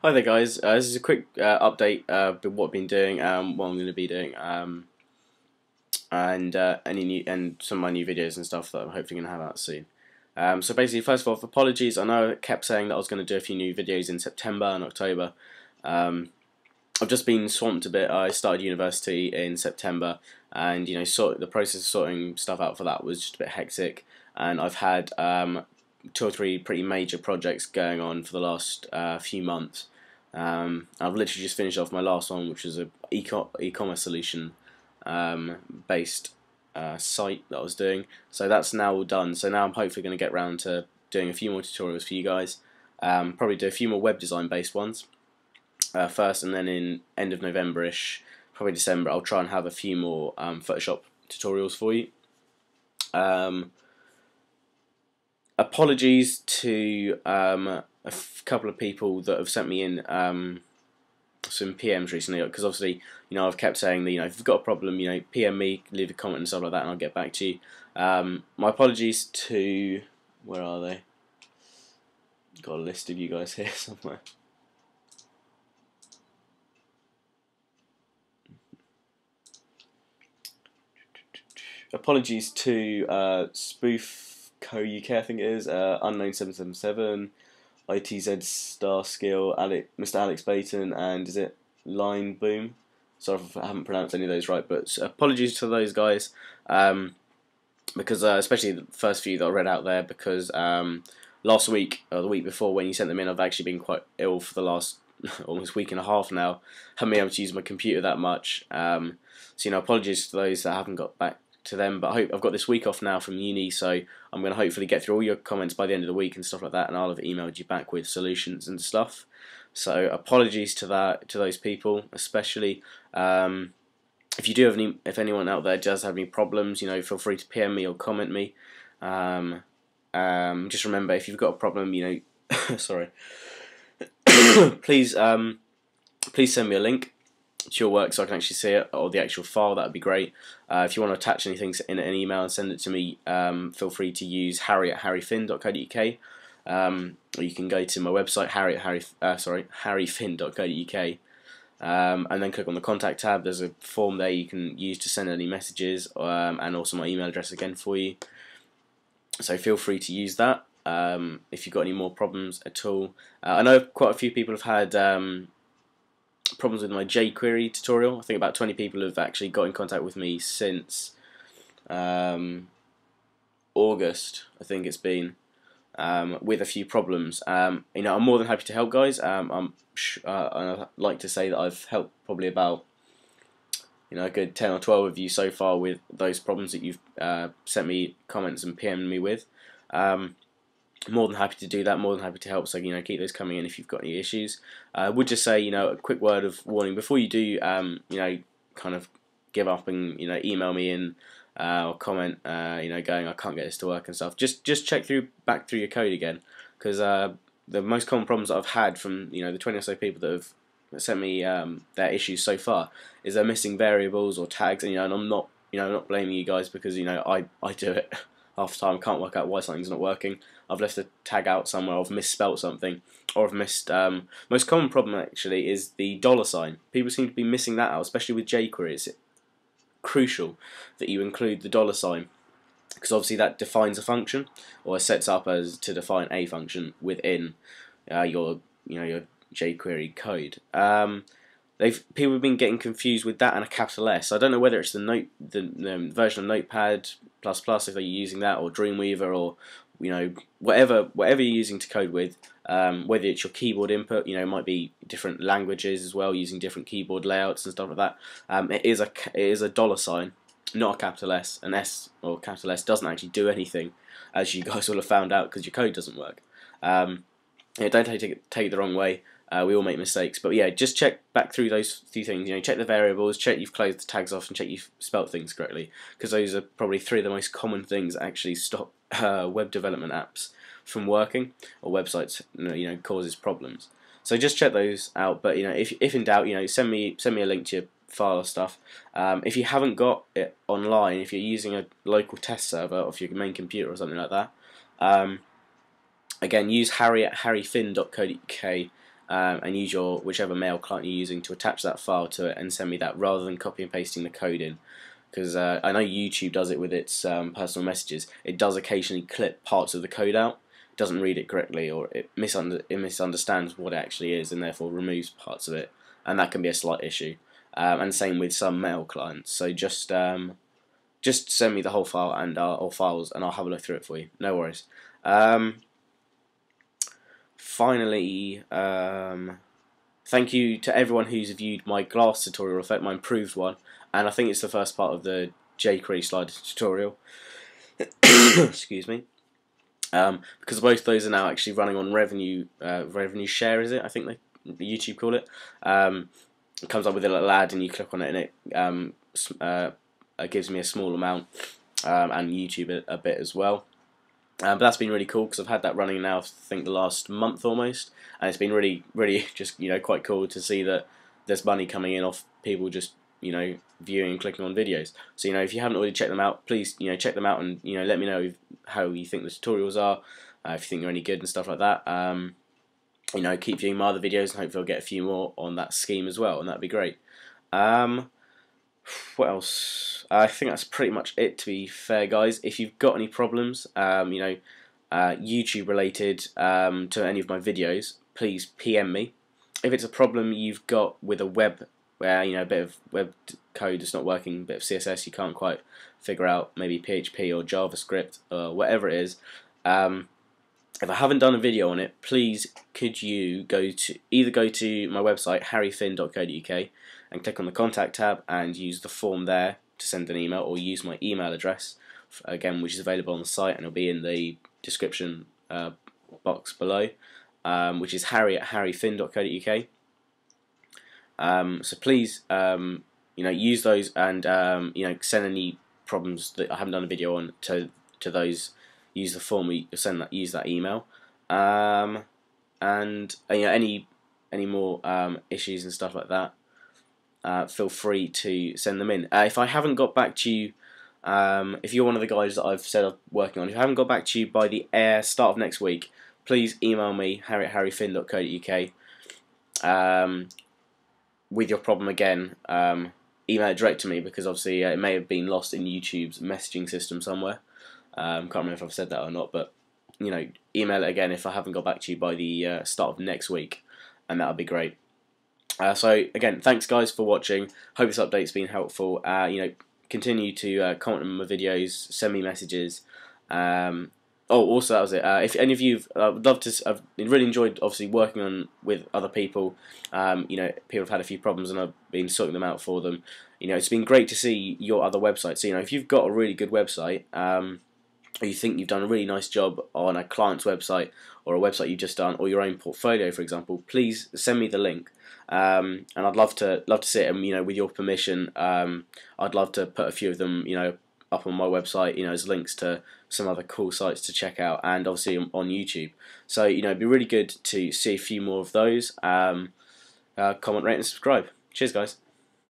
Hi there, guys. This is a quick update with what I've been doing, what I'm going to be doing, and any new and some of my new videos and stuff that I'm hopefully going to have out soon. So basically, first of all, apologies. I know I kept saying that I was going to do a few new videos in September and October. I've just been swamped a bit. I started university in September, and the process of sorting stuff out for that was just a bit hectic. And I've had two or three pretty major projects going on for the last few months. I've literally just finished off my last one, which was a e-commerce solution based site that I was doing. So that's now all done. So now I'm hopefully going to get round to doing a few more tutorials for you guys. Probably do a few more web design based ones first, and then in end of November-ish, probably December, I'll try and have a few more Photoshop tutorials for you. Apologies to a couple of people that have sent me in some PMs recently, because obviously I've kept saying that if you've got a problem, PM me, leave a comment and stuff like that, and I'll get back to you. My apologies to, where are they? Got a list of you guys here somewhere. Apologies to Spoof Co UK, I think it is, Unknown777, ITZ Star Skill, Mr. Alex Bayton, and is it Line Boom? Sorry if I haven't pronounced any of those right, but apologies to those guys, because especially the first few that I read out there, because last week or the week before when you sent them in, I've actually been quite ill for the last almost week and a half now. Haven't been able to use my computer that much, so apologies to those that haven't got back to them, but I hope I've got this week off now from uni, so I'm going to hopefully get through all your comments by the end of the week and stuff like that, and I'll have emailed you back with solutions and stuff. So apologies to those people, especially. If you do have any, if anyone out there does have any problems, feel free to PM me or comment me. Just remember, if you've got a problem, sorry, please please send me a link to your work so I can actually see it, or the actual file. That would be great. If you want to attach anything in an email and send it to me, feel free to use harry@harryfinn.co.uk, or you can go to my website harryfinn.co.uk, and then click on the contact tab. There's a form there you can use to send any messages, and also my email address again for you, so feel free to use that if you've got any more problems at all. I know quite a few people have had problems with my jQuery tutorial. I think about 20 people have actually got in contact with me since August, I think it's been, with a few problems. I'm more than happy to help, guys. I'd like to say that I've helped probably about a good 10 or 12 of you so far with those problems that you've sent me comments and PM'd me with. More than happy to do that, more than happy to help, so keep those coming in if you've got any issues. I would just say, a quick word of warning before you do kind of give up and email me in or comment going, I can't get this to work and stuff. Just check back through your code again, because the most common problems that I've had from the 20 or so people that have sent me their issues so far is they're missing variables or tags, and and I'm not not blaming you guys, because I do it half the time. Can't work out why something's not working. I've left a tag out somewhere, I've misspelt something, or I've missed. Most common problem actually is the $sign. People seem to be missing that out, especially with jQuery. It's crucial that you include the $sign, because obviously that defines a function, or sets up as to define a function within your your jQuery code. People have been getting confused with that and a capital S. I don't know whether it's the version of Notepad plus plus if they're using that, or Dreamweaver, or whatever you're using to code with. Whether it's your keyboard input, it might be different languages as well, using different keyboard layouts and stuff like that. It is a $sign, not a capital S. An S or capital S doesn't actually do anything, as you guys will have found out, because your code doesn't work. Don't take it the wrong way. We all make mistakes, but yeah, just check back through those few things. Check the variables, check you've closed the tags off, and check you've spelt things correctly, because those are probably three of the most common things that actually stop web development apps from working, or websites causes problems. So just check those out. But if in doubt, send me a link to your file or stuff. If you haven't got it online, if you're using a local test server off your main computer or something like that, again, use harry@harryfinn.co.uk and use your whichever mail client you're using to attach that file to it and send me that, rather than copy and pasting the code in. Because I know YouTube does it with its personal messages. It does occasionally clip parts of the code out, doesn't read it correctly, or it misunderstands what it actually is, and therefore removes parts of it, and that can be a slight issue. And same with some mail clients. So just send me the whole file and or files, and I'll have a look through it for you. No worries. Finally, thank you to everyone who's viewed my glass tutorial, my improved one, and I think it's the first part of the jQuery slider tutorial. Excuse me. Because both those are now actually running on revenue share, is it? I think the YouTube call it. It comes up with a little ad, and you click on it, and it gives me a small amount, and YouTube a bit as well. But that's been really cool, because I've had that running now, I think, the last month almost, and it's been really just quite cool to see that there's money coming in off people just viewing and clicking on videos. So if you haven't already checked them out, please check them out, and let me know how you think the tutorials are, if you think they're any good and stuff like that. Keep viewing my other videos, and hopefully I'll get a few more on that scheme as well, and that'd be great. What else? I think that's pretty much it, to be fair, guys. If you've got any problems, YouTube related to any of my videos, please PM me. If it's a problem you've got with a web, where a bit of web code is not working, a bit of CSS you can't quite figure out, maybe PHP or JavaScript or whatever it is, if I haven't done a video on it, please could you either go to my website harryfinn.co.uk and click on the contact tab and use the form there to send an email, or use my email address again, which is available on the site, and it'll be in the description box below, which is harry@harryfinn.co.uk. So please use those, and send any problems that I haven't done a video on to those. Use the form, use that email, and any more issues and stuff like that, feel free to send them in. If I haven't got back to you, if you're one of the guys that I've said I'm working on, if I haven't got back to you by the start of next week, please email me, harry@harryfinn.co.uk, with your problem again. Email it direct to me, because obviously it may have been lost in YouTube's messaging system somewhere. Can't remember if I've said that or not, but email it again if I haven't got back to you by the start of next week, and that'll be great. So again, thanks guys for watching. Hope this update's been helpful. Continue to comment on my videos, send me messages. Also, that was it. If any of you, I'd love to. I've really enjoyed obviously working on with other people. People have had a few problems, and I've been sorting them out for them. It's been great to see your other websites. So, if you've got a really good website, or you think you've done a really nice job on a client's website, or a website you've just done, or your own portfolio, for example, please send me the link. And I'd love to see it. And with your permission, I'd love to put a few of them, up on my website, as links to some other cool sites to check out, and obviously on YouTube. So it'd be really good to see a few more of those. Comment, rate, and subscribe. Cheers, guys.